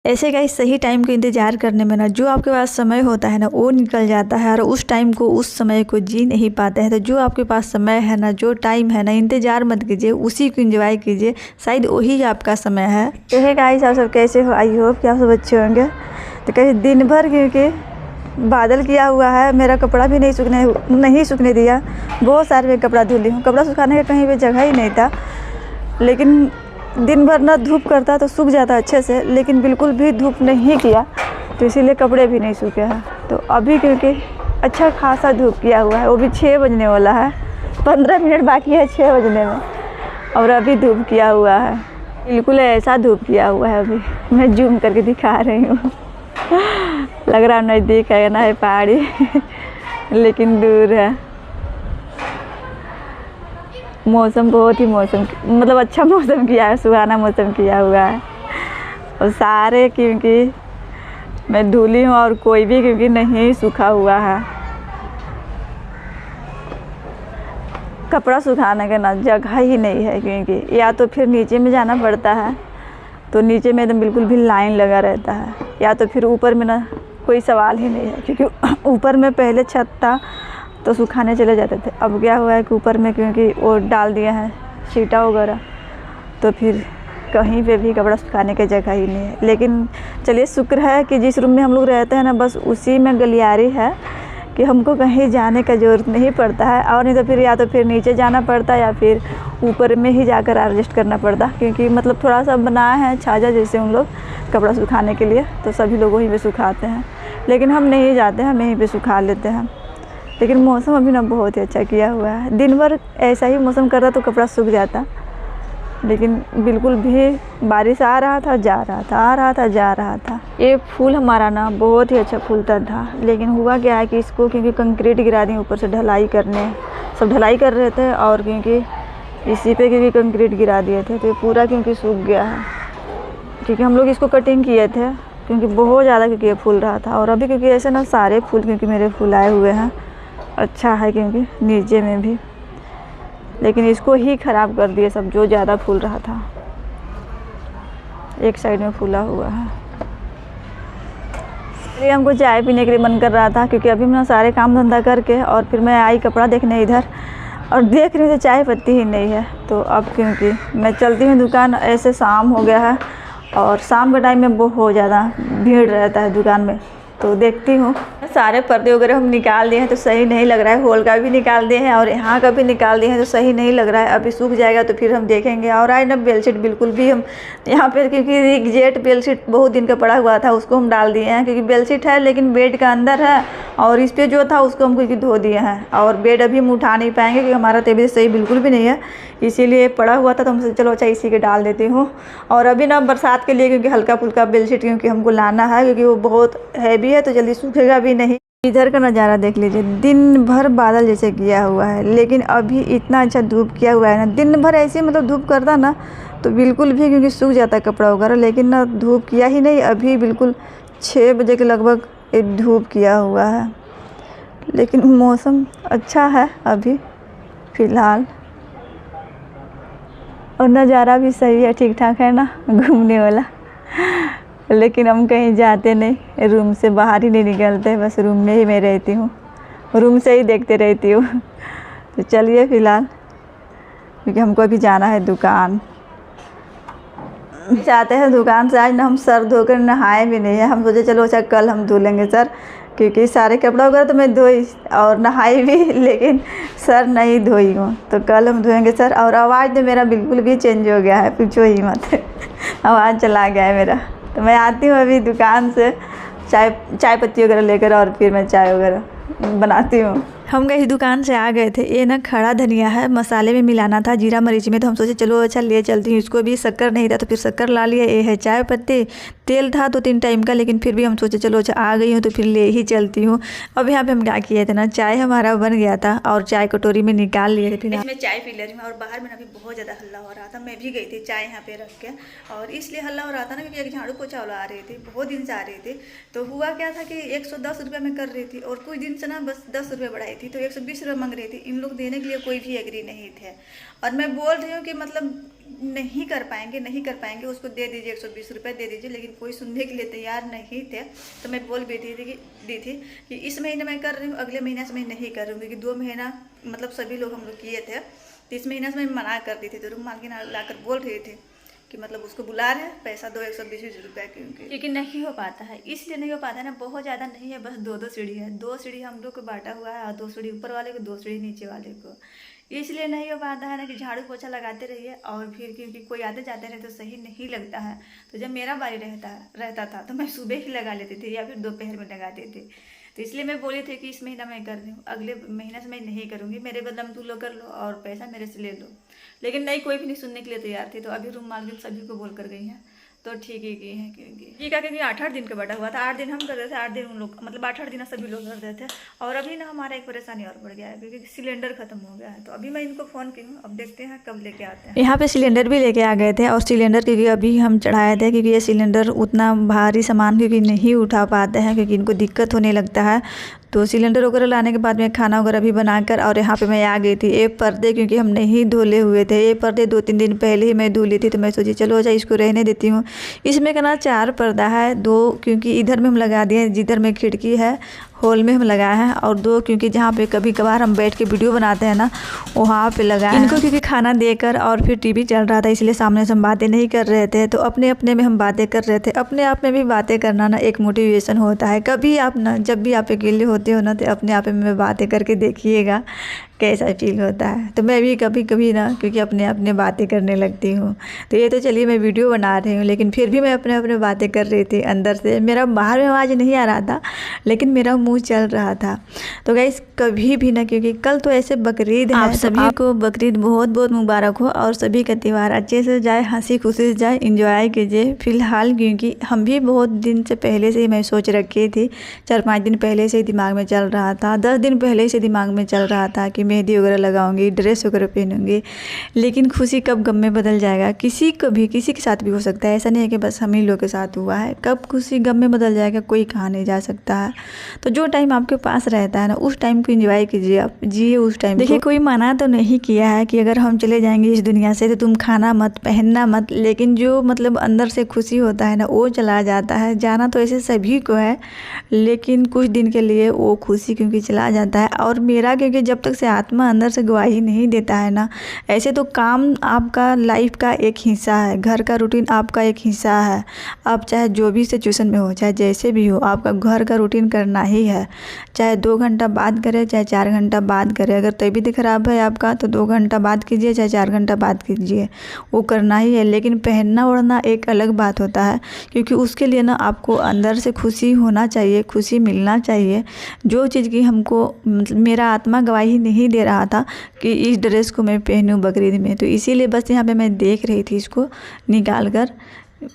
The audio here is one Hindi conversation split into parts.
ऐसे गाइस सही टाइम का इंतज़ार करने में ना जो आपके पास समय होता है ना वो निकल जाता है और उस टाइम को उस समय को जी नहीं पाते हैं। तो जो आपके पास समय है ना, जो टाइम है ना, इंतज़ार मत कीजिए, उसी को एंजॉय कीजिए, शायद वही आपका समय है। तो है गाइस, आप सब कैसे हो? आई होप कि आप सब अच्छे होंगे। तो कहीं दिन भर क्योंकि बादल किया हुआ है, मेरा कपड़ा भी नहीं सूखने दिया। बहुत सारे मैं कपड़ा धुली हूँ, कपड़ा सुखाने का कहीं भी जगह ही नहीं था। लेकिन दिन भर ना धूप करता तो सूख जाता अच्छे से, लेकिन बिल्कुल भी धूप नहीं किया तो इसीलिए कपड़े भी नहीं सूखे हैं। तो अभी क्योंकि अच्छा खासा धूप किया हुआ है, वो भी 6 बजने वाला है, 15 मिनट बाकी है 6 बजने में, और अभी धूप किया हुआ है। बिल्कुल ऐसा धूप किया हुआ है। अभी मैं जूम करके दिखा रही हूँ। लग रहा नज़दीक है ना, है पहाड़ी लेकिन दूर है। मौसम बहुत ही मतलब अच्छा मौसम किया है, सुहाना मौसम किया हुआ है। और सारे क्योंकि मैं धुली हूँ और कोई भी क्योंकि नहीं सूखा हुआ है। कपड़ा सुखाने का ना जगह ही नहीं है, क्योंकि या तो फिर नीचे में जाना पड़ता है, तो नीचे में एकदम बिल्कुल भी लाइन लगा रहता है, या तो फिर ऊपर में ना कोई सवाल ही नहीं है, क्योंकि ऊपर में पहले छत था तो सुखाने चले जाते थे। अब क्या हुआ है कि ऊपर में क्योंकि वो डाल दिया है शीटा वगैरह, तो फिर कहीं पे भी कपड़ा सुखाने की जगह ही नहीं है। लेकिन चलिए शुक्र है कि जिस रूम में हम लोग रहते हैं ना, बस उसी में गलियारी है कि हमको कहीं जाने का ज़रूरत नहीं पड़ता है। और नहीं तो फिर या तो फिर नीचे जाना पड़ता या फिर ऊपर में ही जाकर एडजस्ट करना पड़ता, क्योंकि मतलब थोड़ा सा बनाया है छाजा जैसे हम लोग कपड़ा सुखाने के लिए, तो सभी लोग वहीं पे सुखाते हैं। लेकिन हम नहीं जाते हैं, हम यहीं पे सुखा लेते हैं। लेकिन मौसम अभी ना बहुत ही अच्छा किया हुआ है। दिन भर ऐसा ही मौसम कर रहा तो कपड़ा सूख जाता, लेकिन बिल्कुल भी बारिश आ रहा था जा रहा था, आ रहा था जा रहा था। ये फूल हमारा ना बहुत ही अच्छा फूलता था, लेकिन हुआ क्या है कि इसको क्योंकि कंक्रीट गिरा दी ऊपर से, ढलाई करने सब ढलाई कर रहे थे, और क्योंकि इसी पे क्योंकि कंक्रीट गिरा दिए थे तो ये पूरा क्योंकि सूख गया है। क्योंकि हम लोग इसको कटिंग किए थे क्योंकि बहुत ज़्यादा क्योंकि ये फूल रहा था। और अभी क्योंकि ऐसे ना सारे फूल क्योंकि मेरे फूल आए हुए हैं, अच्छा है क्योंकि नीचे में भी, लेकिन इसको ही ख़राब कर दिए सब, जो ज़्यादा फूल रहा था। एक साइड में फूला हुआ है। इसलिए हमको चाय पीने के लिए मन कर रहा था, क्योंकि अभी मैं सारे काम धंधा करके और फिर मैं आई कपड़ा देखने इधर, और देख रही हूँ तो चाय पत्ती ही नहीं है। तो अब क्योंकि मैं चलती हूँ दुकान, ऐसे शाम हो गया है और शाम के टाइम में बहुत ज़्यादा भीड़ रहता है दुकान में, तो देखती हूँ। सारे पर्दे वगैरह हम निकाल दिए हैं तो सही नहीं लग रहा है, हॉल का भी निकाल दिए हैं और यहाँ का भी निकाल दिए हैं तो सही नहीं लग रहा है। अभी सूख जाएगा तो फिर हम देखेंगे। और आज ना बेडशीट बिल्कुल भी हम यहाँ पे क्योंकि एग्जैक्ट बेडशीट बहुत दिन का पड़ा हुआ था, उसको हम डाल दिए हैं, क्योंकि बेडशीट है लेकिन बेड का अंदर है, और इस पर जो था उसको हम क्योंकि धो दिए हैं। और बेड अभी हम उठा नहीं पाएंगे क्योंकि हमारा तबीयत सही बिल्कुल भी नहीं है, इसीलिए पड़ा हुआ था तो हम चलो अच्छा इसी के डाल देती हूँ। और अभी ना बरसात के लिए क्योंकि हल्का फुल्का बेडशीट क्योंकि हमको लाना है, क्योंकि वो बहुत हैवी है तो जल्दी सूखेगा भी नहीं। इधर का नज़ारा देख लीजिए, दिन भर बादल जैसे किया हुआ है, लेकिन अभी इतना अच्छा धूप किया हुआ है ना। दिन भर ऐसे मतलब धूप करता ना तो बिल्कुल भी क्योंकि सूख जाता है कपड़ा वगैरह, लेकिन ना धूप किया ही नहीं। अभी बिल्कुल 6 बजे के लगभग एक धूप किया हुआ है, लेकिन मौसम अच्छा है अभी फ़िलहाल, और नज़ारा भी सही है, ठीक ठाक है ना घूमने वाला। लेकिन हम कहीं जाते नहीं, रूम से बाहर ही नहीं निकलते, बस रूम में ही मैं रहती हूँ, रूम से ही देखते रहती हूँ। तो चलिए फ़िलहाल, क्योंकि हमको अभी जाना है दुकान। चाहते हैं दुकान से आज ना हम सर धोकर नहाए भी नहीं है। हम सोचे चलो अच्छा कल हम धो लेंगे सर, क्योंकि सारे कपड़ा वगैरह तो मैं धोई और नहाई भी, लेकिन सर नहीं धोई हूँ, तो कल हम धोएंगे सर। और आवाज़ तो मेरा बिल्कुल भी चेंज हो गया है, पूछो ही मत आवाज़ चला गया है मेरा। तो मैं आती हूँ अभी दुकान से चाय पत्ती वगैरह लेकर, और फिर मैं चाय वगैरह बनाती हूँ। हम गए दुकान से आ गए थे। ये ना खड़ा धनिया है, मसाले में मिलाना था जीरा मरीच में, तो हम सोचे चलो अच्छा ले चलती हूँ इसको। भी शक्कर नहीं था तो फिर शक्कर ला लिया। ये है चाय पत्ती, तेल था 2-3 टाइम का, लेकिन फिर भी हम सोचे चलो अच्छा आ गई हूँ तो फिर ले ही चलती हूँ। अब यहाँ पे हम क्या किए थे ना, चाय हमारा बन गया था और चाय कटोरी में निकाल लिए थे। फिर इसमें चाय पी ले रही हूँ, और बाहर में अभी बहुत ज़्यादा हल्ला हो रहा था। मैं भी गई थी चाय यहाँ पे रख के, और इसलिए हल्ला हो रहा था ना क्योंकि एक झाड़ू पोछा वाला आ रही थी, बहुत दिन से आ रही थी। तो हुआ क्या था कि 110 रुपये में कर रही थी, और कुछ दिन से ना बस 10 रुपये बढ़ाई थी, तो 120 रुपये मांग रही थी। इन लोग देने के लिए कोई भी एग्री नहीं थे, और मैं बोल रही हूँ कि मतलब नहीं कर पाएंगे, उसको दे दीजिए 120 रुपये दे दीजिए। लेकिन कोई सुनने के लिए तैयार नहीं थे। तो मैं बोल भी दी थी कि इस महीने मैं कर रही हूँ, अगले महीने से मैं नहीं कर रही हूँ, क्योंकि 2 महीना मतलब सभी लोग हम लोग किए थे। तो इस महीने से मैं मना कर दी थी। तो रूम मालकिन लाकर बोल रही थी कि मतलब उसको बुला रहे हैं, पैसा दो 120 रुपये, क्योंकि नहीं हो पाता है। इसलिए नहीं हो पाता है ना, बहुत ज़्यादा नहीं है, बस 2 सीढ़ी है। 2 सीढ़ी हम लोग को बांटा हुआ है और 2 सीढ़ी ऊपर वाले को, 2 सीढ़ी नीचे वाले को। इसलिए नहीं हो पाता है ना कि झाड़ू पोछा लगाते रहिए और फिर क्योंकि कोई आते जाते रहे तो सही नहीं लगता है। तो जब मेरा बारी रहता था तो मैं सुबह ही लगा लेती थी या फिर दोपहर में लगाती थी। तो इसलिए मैं बोली थी कि इस महीना मैं कर रही हूँ, अगले महीने से मैं नहीं करूँगी, मेरे बदले में तुम लोग कर लो और पैसा मेरे से ले लो। लेकिन नहीं, कोई भी नहीं सुनने के लिए तैयार थी। तो अभी रूम मालकिन सभी को बोल कर गई हैं, तो ठीक ही की है। क्योंकि 8-8 दिन का बटा हुआ था। 8 दिन हम कर रहे थे, 8 दिन उन लोग, मतलब 8-8 दिन सभी लोग कर रहे थे। और अभी ना हमारा एक परेशानी और बढ़ गया है, क्योंकि सिलेंडर खत्म हो गया है। तो अभी मैं इनको फ़ोन की हूँ, अब देखते हैं कब लेके आते हैं। यहाँ पे सिलेंडर भी लेके आ गए थे, और सिलेंडर क्योंकि अभी हम चढ़ाए थे, क्योंकि ये सिलेंडर उतना भारी सामान क्योंकि नहीं उठा पाते हैं, क्योंकि इनको दिक्कत होने लगता है। तो सिलेंडर वगैरह लाने के बाद में खाना वगैरह भी बनाकर, और यहाँ पे मैं आ गई थी। ये पर्दे क्योंकि हम नहीं धुले हुए थे, ये पर्दे 2-3 दिन पहले ही मैं धुल ली थी। तो मैं सोची चलो अच्छा इसको रहने देती हूँ। इसमें कहना 4 पर्दा है, 2 क्योंकि इधर में हम लगा दिए, जिधर में खिड़की है हॉल में हम लगाए हैं, और 2 क्योंकि जहाँ पे कभी कभार हम बैठ के वीडियो बनाते हैं ना, वहाँ पे लगाए। इनको क्योंकि खाना देकर और फिर टीवी चल रहा था, इसलिए सामने से हम बातें नहीं कर रहे थे। तो अपने अपने में हम बातें कर रहे थे। अपने आप में भी बातें करना ना एक मोटिवेशन होता है। कभी आप ना, जब भी आप अकेले होते हो ना, तो अपने आप में बातें करके देखिएगा कैसा फील होता है। तो मैं भी कभी कभी ना क्योंकि अपने बातें करने लगती हूँ। तो ये तो चलिए मैं वीडियो बना रही हूँ, लेकिन फिर भी मैं अपने बातें कर रही थी अंदर से। मेरा बाहर में आवाज़ नहीं आ रहा था, लेकिन मेरा मुंह चल रहा था। तो गाइस कभी भी ना, क्योंकि कल तो ऐसे बकरीद है, आप सभी को बकरीद बहुत बहुत मुबारक हो, और सभी का त्यौहार अच्छे से जाए, हंसी खुशी से जाए, इंजॉय कीजिए। फिलहाल क्योंकि हम भी बहुत दिन से पहले से ही मैं सोच रखी थी, 4-5 दिन पहले से ही दिमाग में चल रहा था, 10 दिन पहले से दिमाग में चल रहा था कि मेहंदी वगैरह लगाऊंगी, ड्रेस वगैरह पहनूंगी। लेकिन खुशी कब गम में बदल जाएगा, किसी के साथ भी हो सकता है। ऐसा नहीं है कि बस हम ही लोग के साथ हुआ है। कब खुशी गम में बदल जाएगा कोई कहा नहीं जा सकता है। तो जो टाइम आपके पास रहता है ना, उस टाइम को एंजॉय कीजिए, आप जिए उस टाइम। देखिए कोई मना तो नहीं किया है कि अगर हम चले जाएंगे इस दुनिया से तो तुम खाना मत, पहनना मत, लेकिन जो मतलब अंदर से खुशी होता है ना, वो चला जाता है। जाना तो ऐसे सभी को है, लेकिन कुछ दिन के लिए वो खुशी क्योंकि चला जाता है। और मेरा क्योंकि जब तक से आत्मा अंदर से गवाही नहीं देता है ना, ऐसे तो काम आपका लाइफ का एक हिस्सा है, घर का रूटीन आपका एक हिस्सा है। आप चाहे जो भी सिचुएशन में हो, चाहे जैसे भी हो, आपका घर का रूटीन करना ही है। चाहे 2 घंटा बात करें, चाहे 4 घंटा बात करें। अगर तबीयत खराब है आपका तो 2 घंटा बात कीजिए, चाहे 4 घंटा बात कीजिए, वो करना ही है। लेकिन पहनना ओढ़ना एक अलग बात होता है, क्योंकि उसके लिए ना आपको अंदर से खुशी होना चाहिए, खुशी मिलना चाहिए। जो चीज़ की हमको मतलब मेरा आत्मा गवाही नहीं दे रहा था कि इस ड्रेस को मैं पहनूं बकरीद में, तो इसीलिए बस यहाँ पे मैं देख रही थी इसको निकाल कर,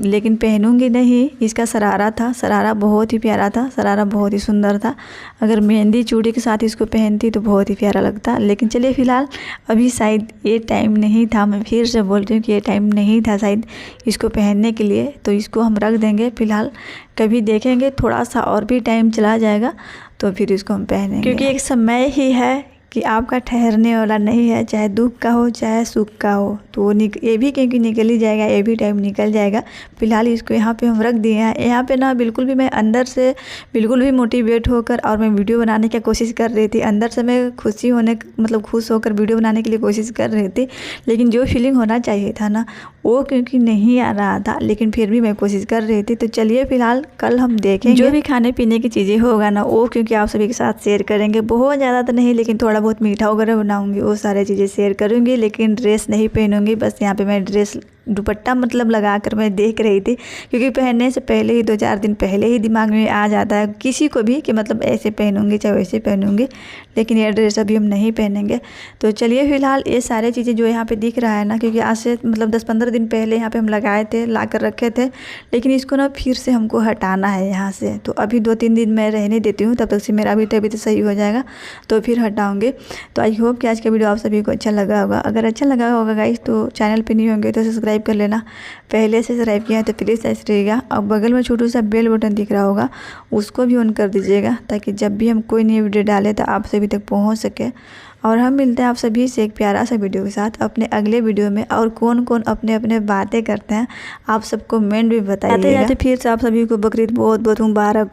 लेकिन पहनूंगी नहीं। इसका शरारा था, शरारा बहुत ही प्यारा था, शरारा बहुत ही सुंदर था। अगर मेहंदी चूड़ी के साथ इसको पहनती तो बहुत ही प्यारा लगता। लेकिन चलिए फ़िलहाल अभी शायद ये टाइम नहीं था, मैं फिर से बोल रही हूँ कि ये टाइम नहीं था शायद इसको पहनने के लिए। तो इसको हम रख देंगे फ़िलहाल, कभी देखेंगे थोड़ा सा और भी टाइम चला जाएगा तो फिर इसको हम पहनेंगे। क्योंकि एक समय ही है कि आपका ठहरने वाला नहीं है, चाहे दुख का हो चाहे सुख का हो। तो वो ये भी क्योंकि निकल ही जाएगा, ये भी टाइम निकल जाएगा। फिलहाल इसको यहाँ पे हम रख दिए हैं। यहाँ पे ना बिल्कुल भी मैं अंदर से बिल्कुल भी मोटिवेट होकर और मैं वीडियो बनाने की कोशिश कर रही थी। अंदर से मैं खुश होकर वीडियो बनाने के लिए कोशिश कर रही थी, लेकिन जो फीलिंग होना चाहिए था ना वो क्योंकि नहीं आ रहा था, लेकिन फिर भी मैं कोशिश कर रही थी। तो चलिए फिलहाल कल हम देखेंगे जो भी खाने पीने की चीज़ें होगा ना, वो क्योंकि आप सभी के साथ शेयर करेंगे। बहुत ज़्यादा तो नहीं, लेकिन थोड़ा बहुत मीठा वगैरह बनाऊंगी, वो सारी चीज़ें शेयर करूंगी। लेकिन ड्रेस नहीं पहनूंगी, बस यहाँ पे मैं ड्रेस दुपट्टा मतलब लगा कर मैं देख रही थी, क्योंकि पहनने से पहले ही 2-4 दिन पहले ही दिमाग में आ जाता है किसी को भी कि मतलब ऐसे पहनूंगी चाहे वैसे पहनूंगी, लेकिन ये ड्रेस अभी हम नहीं पहनेंगे। तो चलिए फिलहाल ये सारी चीज़ें जो यहाँ पे दिख रहा है ना, क्योंकि आज से मतलब 10-15 दिन पहले यहाँ पे हम लगाए थे, ला कर रखे थे, लेकिन इसको ना फिर से हमको हटाना है यहाँ से। तो अभी 2-3 दिन मैं रहने देती हूँ, तब तक से मेरा भी तबीयत सही हो जाएगा तो फिर हटाऊँगे। तो आई होप कि आज का वीडियो आप सभी को अच्छा लगा होगा। अगर अच्छा लगा होगा गाइस तो चैनल पर नहीं होंगे तो सब्सक्राइब कर लेना, पहले से सब्सक्राइब किया है तो प्लीज़ ऐसे रहिएगा। और बगल में छोटू सा बेल बटन दिख रहा होगा, उसको भी ऑन कर दीजिएगा, ताकि जब भी हम कोई नई वीडियो डालें तो आप सभी तक पहुंच सके और हम मिलते हैं आप सभी से एक प्यारा सा वीडियो के साथ अपने अगले वीडियो में। और कौन कौन अपने अपने बातें करते हैं आप सब कमेंट भी बताइएगा। जाते जाते फिर से आप सभी को बकरीद बहुत बहुत मुबारक।